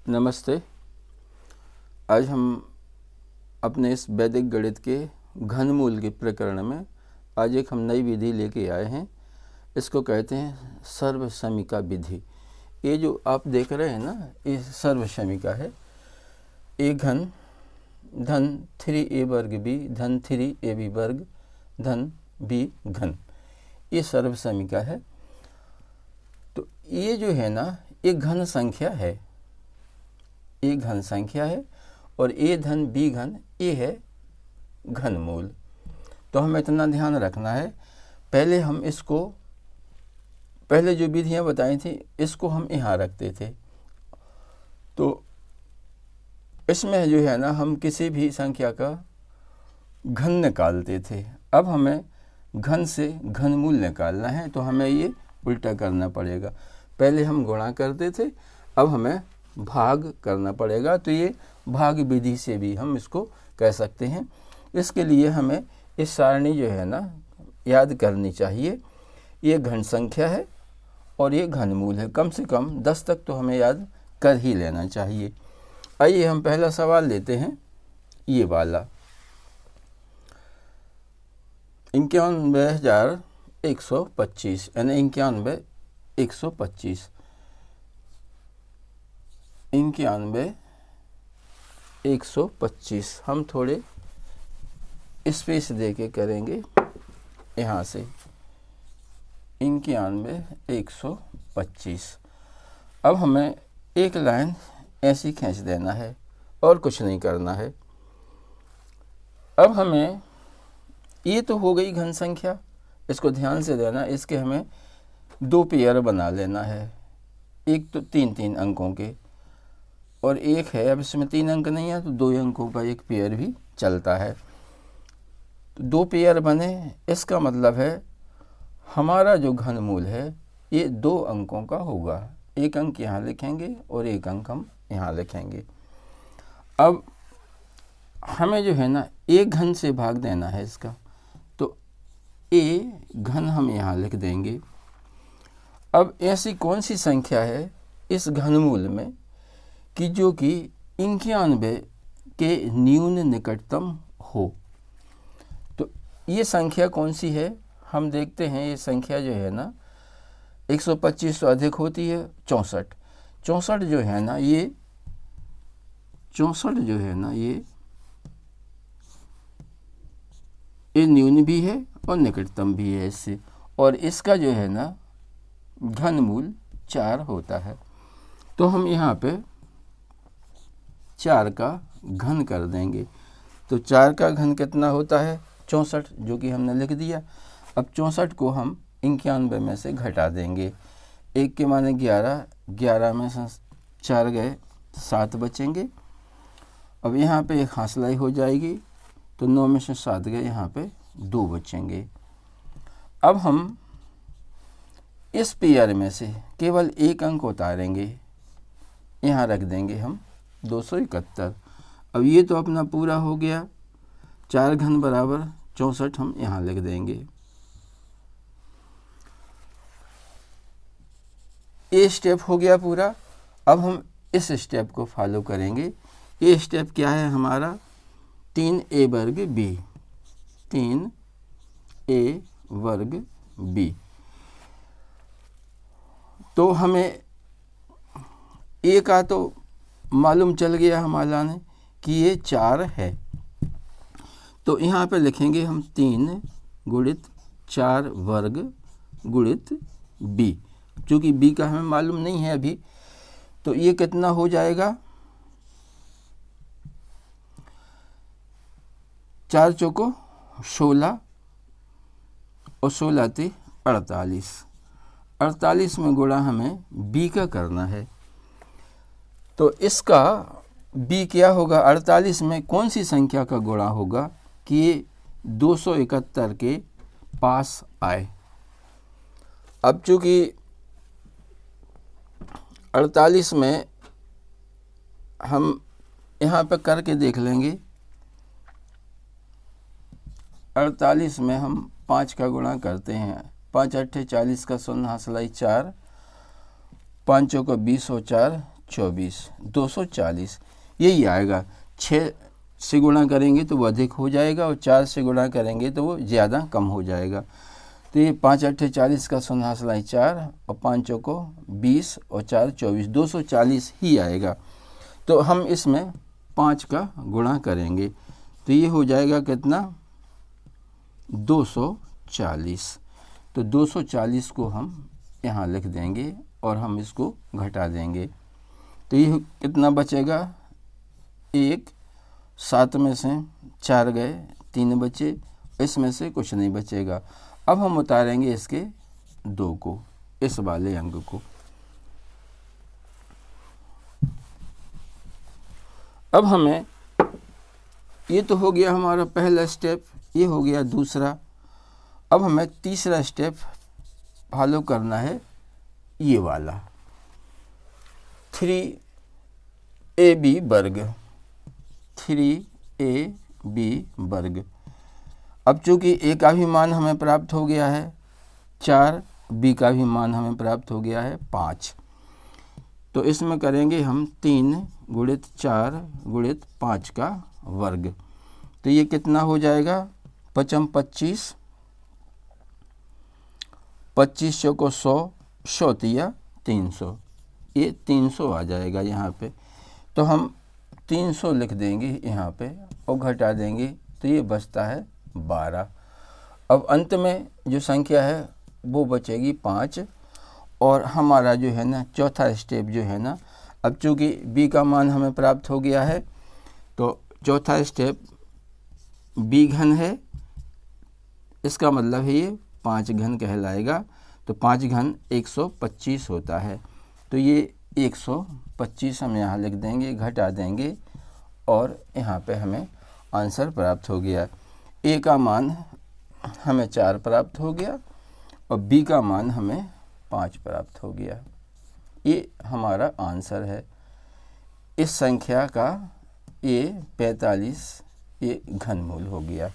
नमस्ते। आज हम अपने इस वैदिक गणित के घनमूल के प्रकरण में आज एक हम नई विधि लेके आए हैं। इसको कहते हैं सर्वसमीका विधि। ये जो आप देख रहे हैं ना, ये सर्वसमीका है। ए घन धन 3a वर्ग b धन 3ab वर्ग धन b घन, ये सर्वसमीका है। तो ये जो है ना, एक घन संख्या है, एक घन संख्या है और a धन b घन ये है घनमूल। तो हमें इतना ध्यान रखना है, पहले हम इसको, पहले जो विधियां बताई थी इसको हम यहाँ रखते थे। तो इसमें जो है ना, हम किसी भी संख्या का घन निकालते थे। अब हमें घन से घनमूल निकालना है, तो हमें ये उल्टा करना पड़ेगा। पहले हम गुणा करते थे, अब हमें भाग करना पड़ेगा। तो ये भाग विधि से भी हम इसको कह सकते हैं। इसके लिए हमें इस सारणी जो है ना याद करनी चाहिए। ये घन संख्या है और ये घनमूल है। कम से कम 10 तक तो हमें याद कर ही लेना चाहिए। आइए हम पहला सवाल लेते हैं, ये वाला 91,125 यानी 91,125 91,125 हम थोड़े स्पेस दे के करेंगे। यहाँ से 91,125। अब हमें एक लाइन ऐसी खींच देना है और कुछ नहीं करना है। अब हमें, ये तो हो गई घन संख्या, इसको ध्यान से देना। इसके हमें 2 पेयर बना लेना है, एक तो 3-3 अंकों के और एक है, अब इसमें 3 अंक नहीं है तो 2 अंकों का एक पेयर भी चलता है। तो 2 पेयर बने, इसका मतलब है हमारा जो घनमूल है ये 2 अंकों का होगा। एक अंक यहाँ लिखेंगे और एक अंक हम यहाँ लिखेंगे। अब हमें जो है ना एक घन से भाग देना है इसका, तो ए घन हम यहाँ लिख देंगे। अब ऐसी कौन सी संख्या है इस घनमूल में कि जो कि 91 के न्यून निकटतम हो? तो ये संख्या कौन सी है हम देखते हैं। ये संख्या जो है ना 125 से अधिक होती है 64। 64 जो है ना, ये 64 जो है ना, ये न्यून भी है और निकटतम भी है इससे, और इसका जो है ना घनमूल 4 होता है। तो हम यहाँ पे 4 का घन कर देंगे। तो 4 का घन कितना होता है? 64, जो कि हमने लिख दिया। अब 64 को हम 91 में से घटा देंगे। 1 के माने 11, 11 में से 4 गए 7 बचेंगे। अब यहाँ पे एक हासिलाई हो जाएगी, तो 9 में से 7 गए, यहाँ पे 2 बचेंगे। अब हम इस पेयर में से केवल एक अंक उतारेंगे, यहाँ रख देंगे हम 271। अब ये तो अपना पूरा हो गया। 4 घन बराबर 64 हम यहाँ लिख देंगे। ये स्टेप हो गया पूरा। अब हम इस स्टेप को फॉलो करेंगे। ये स्टेप क्या है हमारा? 3a वर्ग b, 3a वर्ग b। तो हमें a का तो मालूम चल गया हमारा ने कि ये 4 है। तो यहाँ पे लिखेंगे हम 3 गुणित 4 वर्ग गुणित b। चूँकि b का हमें मालूम नहीं है अभी, तो ये कितना हो जाएगा? 4 चौको 16 और 16 × 48। 48 में गुणा हमें b का करना है। तो इसका b क्या होगा? 48 में कौन सी संख्या का गुणा होगा कि ये 271 के पास आए? अब चूँकि 48 में हम यहाँ पे करके देख लेंगे। 48 में हम 5 का गुणा करते हैं। 5 × 8 = 40 का 0 हासिलाई 4, 5 चौको 20 और 4 24, 240 यही आएगा। 6 से गुणा करेंगे तो वो अधिक हो जाएगा और 4 से गुणा करेंगे तो वो ज़्यादा कम हो जाएगा। तो ये 5 8 40 का 4 और 5 चौको 20 और 4 24, 240 ही आएगा। तो हम इसमें 5 का गुणा करेंगे तो ये हो जाएगा कितना, 240। तो 240 को हम यहाँ लिख देंगे और हम इसको घटा देंगे तो ये कितना बचेगा, 1, 7 में से 4 गए, 3 बचे, इसमें से कुछ नहीं बचेगा। अब हम उतारेंगे इसके 2 को, इस वाले अंक को। अब हमें ये तो हो गया हमारा पहला स्टेप, ये हो गया दूसरा। अब हमें तीसरा स्टेप फॉलो करना है, ये वाला 3ab वर्ग, 3ab वर्ग। अब चूंकि a का भी मान हमें प्राप्त हो गया है 4, b का भी मान हमें प्राप्त हो गया है 5, तो इसमें करेंगे हम 3 गुणित 4 गुणित 5 का वर्ग। तो ये कितना हो जाएगा, 5 25, 25 चौको 100, 100 तिया 300, ये 300 आ जाएगा यहाँ पे। तो हम 300 लिख देंगे यहाँ पे और घटा देंगे तो ये बचता है 12। अब अंत में जो संख्या है वो बचेगी 5 और हमारा जो है ना चौथा स्टेप जो है ना, अब चूँकि b का मान हमें प्राप्त हो गया है तो चौथा स्टेप b घन है, इसका मतलब है ये 5 घन कहलाएगा। तो 5 घन 125 होता है, तो ये 125 हम यहाँ लिख देंगे, घटा देंगे और यहाँ पे हमें आंसर प्राप्त हो गया। a का मान हमें 4 प्राप्त हो गया और b का मान हमें 5 प्राप्त हो गया। ये हमारा आंसर है। इस संख्या का ये 45 ये घनमूल हो गया।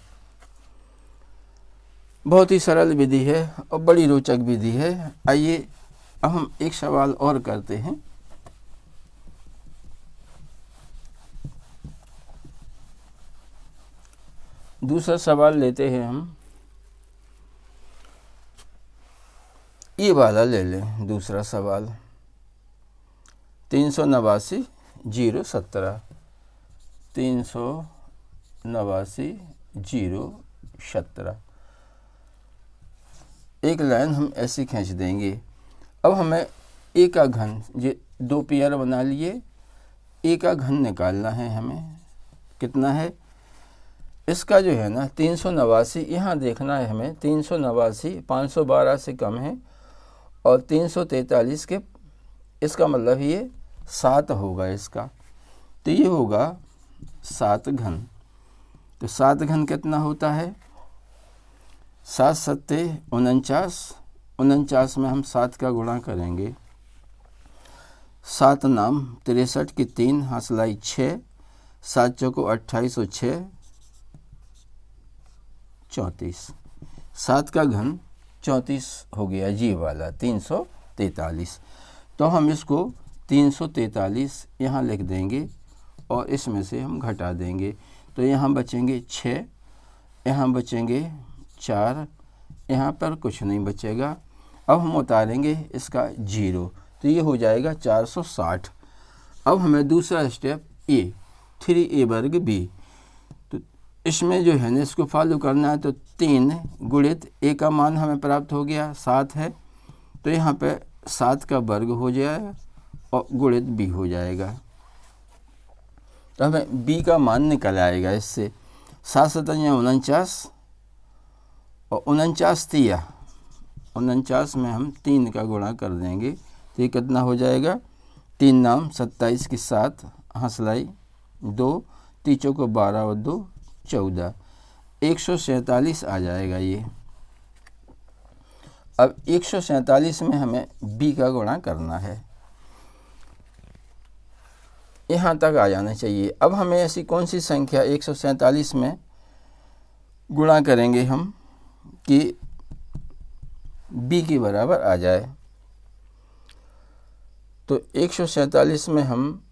बहुत ही सरल विधि है और बड़ी रोचक विधि है। आइए अब हम एक सवाल और करते हैं। दूसरा सवाल लेते हैं हम, ये वाला ले लें दूसरा सवाल, 389 017, 389 017। एक लाइन हम ऐसे खींच देंगे। अब हमें a का घन, ये 2 पेयर बना लिए, a का घन निकालना है हमें। कितना है इसका जो है ना 389, यहाँ देखना है हमें 389 512 से कम है और 343 के, इसका मतलब ये 7 होगा इसका, तो ये होगा 7 घन। तो 7 घन कितना होता है, 7 सत्ते 49, 49 में हम 7 का गुणा करेंगे, 7 नाम 63 की 3 हासलाई 6, 7 चौको 28 और 6 34, 7 का घन 34 हो गया जी वाला 343। तो हम इसको 343 यहाँ लिख देंगे और इसमें से हम घटा देंगे तो यहाँ बचेंगे 6, यहाँ बचेंगे 4, यहाँ पर कुछ नहीं बचेगा। अब हम उतारेंगे इसका 0 तो ये हो जाएगा 460। अब हमें दूसरा स्टेप ए 3a वर्ग b, तो इसमें जो है ना इसको फॉलो करना है। तो 3 गुणित a का मान हमें प्राप्त हो गया 7 है, तो यहाँ पे 7 का वर्ग हो जाएगा और गुणित b हो जाएगा। तो हमें b का मान निकल आएगा इससे, 7 सतैया 49 और 49 तिया 49 में हम 3 का गुणा कर देंगे तो ये कितना हो जाएगा, 3 नाम 27 की 7 हंसलाई 2, 3 को 12 और 2 14, 147 आ जाएगा ये। अब 147 में हमें b का गुणा करना है, यहाँ तक आ जाना चाहिए। अब हमें ऐसी कौन सी संख्या 147 में गुणा करेंगे हम कि b के बराबर आ जाए। तो 147 में हम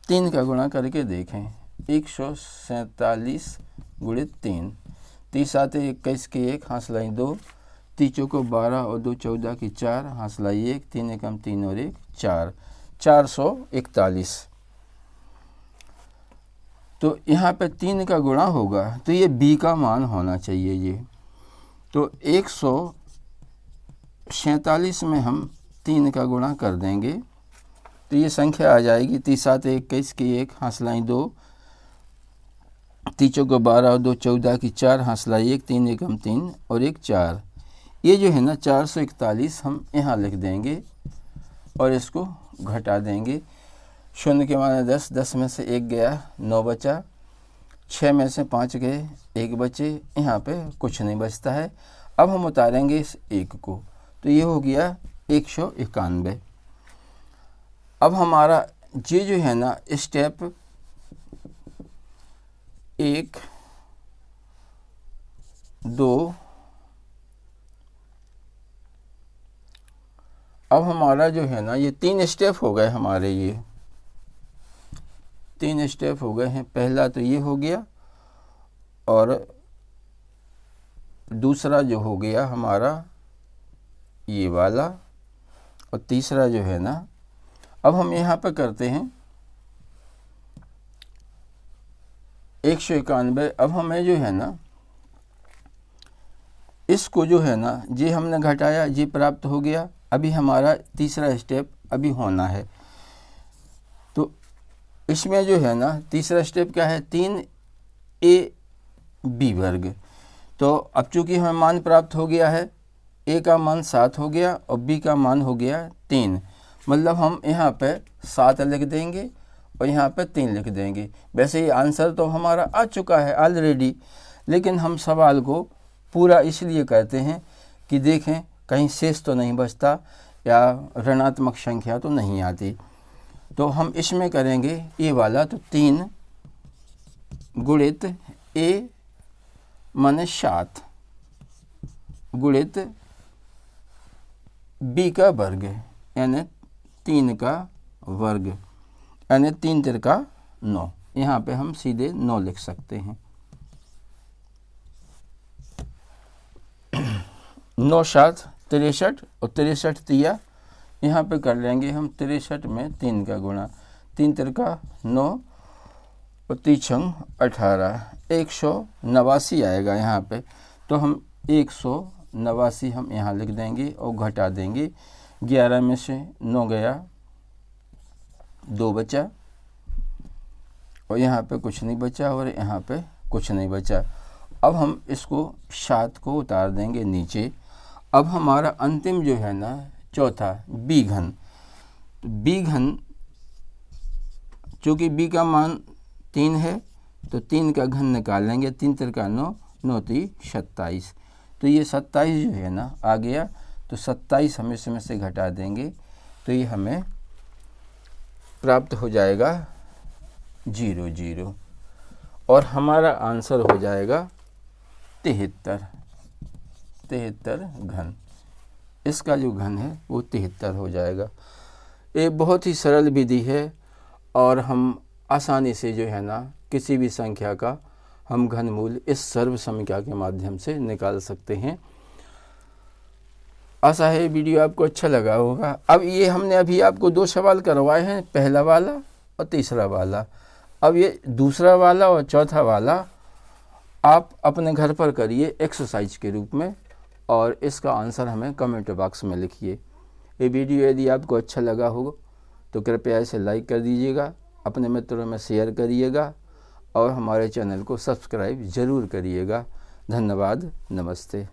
3 का गुणा करके देखें। 147 गुणित 3, 30 आते 21 के 1, हासिलाई 2, 3 चौको 12 और 2 14 की 4, हासिलाई 1, 3 एकम 3 और 1 4, 441। तो यहाँ पे 3 का गुणा होगा तो ये b का मान होना चाहिए ये। तो 147 में हम 3 का गुणा कर देंगे तो ये संख्या आ जाएगी 30 आते 21 की 1, हासिलाई 2, 3 चौको 12 और 2 14 की 4, हासिलाई 1, 3 एकम 3 और 1 4। ये जो है ना 441 हम यहाँ लिख देंगे और इसको घटा देंगे। 0 के माने 10, 10 में से 1 गया 9 बचा, 6 में से 5 गए 1 बचे, यहाँ पे कुछ नहीं बचता है। अब हम उतारेंगे इस 1 को तो ये हो गया 191। अब हमारा ये जो है ना स्टेप 1 2, अब हमारा जो है ना ये 3 स्टेप हो गए हमारे, ये 3 स्टेप हो गए हैं। पहला तो ये हो गया और दूसरा जो हो गया हमारा ये वाला, और तीसरा जो है ना अब हम यहाँ पे करते हैं 191। अब हमें जो है ना इसको जो है ना ये हमने घटाया, ये प्राप्त हो गया। अभी हमारा तीसरा स्टेप अभी होना है। तो इसमें जो है ना तीसरा स्टेप क्या है, 3ab वर्ग। तो अब चूंकि हमें मान प्राप्त हो गया है, a का मान 7 हो गया और b का मान हो गया 3, मतलब हम यहाँ पे 7 लिख देंगे और यहाँ पे 3 लिख देंगे। वैसे ये आंसर तो हमारा आ चुका है ऑलरेडी, लेकिन हम सवाल को पूरा इसलिए करते हैं कि देखें कहीं शेष तो नहीं बचता या ऋणात्मक संख्या तो नहीं आती। तो हम इसमें करेंगे ये वाला, तो 3 गुणित a माने 7 गुणित b का वर्ग यानी 3 का वर्ग यानी 3 तिरका 9। यहाँ पे हम सीधे 9 लिख सकते हैं। 9 7 63 और 63 तिया, यहाँ पे कर लेंगे हम 63 में 3 का गुणा, 3 तिरका 9 और 3 18, 189 आएगा यहाँ पे। तो हम 189 हम यहाँ लिख देंगे और घटा देंगे। 11 में से 9 गया 2 बचा और यहाँ पे कुछ नहीं बचा और यहाँ पे कुछ नहीं बचा। अब हम इसको 7 को उतार देंगे नीचे। अब हमारा अंतिम जो है ना चौथा b घन, तो b घन चूँकि b का मान 3 है तो 3 का घन निकाल लेंगे। 3 तिरका 9, 9 3 27, तो ये 27 जो है ना आ गया। तो 27 हम इसमें से घटा देंगे तो ये हमें प्राप्त हो जाएगा 0 0 और हमारा आंसर हो जाएगा 73 घन। इसका जो घन है वो 73 हो जाएगा। ये बहुत ही सरल विधि है और हम आसानी से जो है ना किसी भी संख्या का हम घनमूल इस सर्व समीकरण के माध्यम से निकाल सकते हैं। आशा है वीडियो आपको अच्छा लगा होगा। अब ये हमने अभी आपको 2 सवाल करवाए हैं, पहला वाला और तीसरा वाला। अब ये दूसरा वाला और चौथा वाला आप अपने घर पर करिए एक्सरसाइज के रूप में और इसका आंसर हमें कमेंट बॉक्स में लिखिए। ये वीडियो यदि आपको अच्छा लगा हो तो कृपया इसे लाइक कर दीजिएगा, अपने मित्रों में शेयर करिएगा और हमारे चैनल को सब्सक्राइब ज़रूर करिएगा। धन्यवाद, नमस्ते।